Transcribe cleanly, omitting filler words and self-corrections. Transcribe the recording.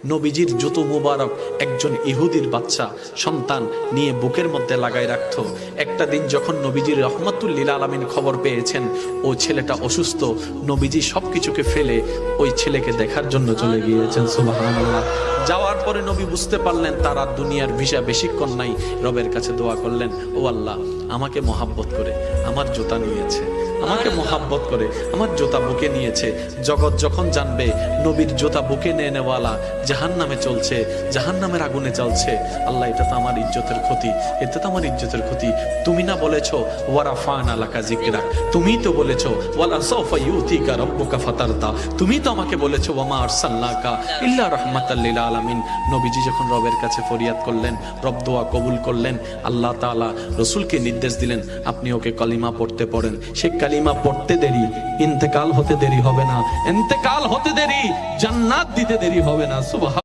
নবীজির জুতো মুবারক একজন ইহুদির বাচ্চা সন্তান নিয়ে বুকের মধ্যে লাগাই রাখতো। একটা দিন যখন নবীজির রহমাতুল লিল আলামিন খবর পেয়েছেন ও ছেলেটা অসুস্থ, নবীজি সবকিছুকে ফেলে ওই ছেলেকে দেখার জন্য চলে গিয়েছেন। সুবহানাল্লাহ। যাওয়ার পরে নবী বুঝতে পারলেন তার আর দুনিয়ার ভিসা বেশিক্ষণ নাই। রবের কাছে দোয়া করলেন, ও আল্লাহ, আমাকে মোহাব্বত করে আমার জুতা নিয়েছে, আমাকে মোহাব্বত করে আমার জুতা বুকে নিয়েছে। জগৎ যখন জানবে নবীর জুতা বুকে নিয়ে নেওয়ালা জাহান্নামে চলছে, জাহান্নামের আগুনে চলছে, আল্লাহ, এটা তো আমার ইজ্জতের ক্ষতি, এটা তো আমার ইজ্জতের ক্ষতি। তুমি না বলেছো ওয়ারাফানা লাকা যিকরাক, তুমি তো বলেছো ওয়ালা সাওফা ইউতিকা রাব্বুকা ফাতারদা, তুমি তো আমাকে বলেছো ওয়ামা আরসালনাকা ইল্লা রাহমাতাল লিল আলামিন। নবীজি যখন রবের কাছে ফরিয়াদ করলেন, রব দোয়া কবুল করলেন। আল্লাহ তাআলা রাসূলকে নির্দেশ দিলেন, আপনি ওকে কালিমা পড়তে পড়েন। সে কালিমা পড়তে দেরি, ইন্তেকাল হতে দেরি হবে না, ইন্তেকাল হতে দেরি, জান্নাত দিতে দেরি হবে না। সুবহান।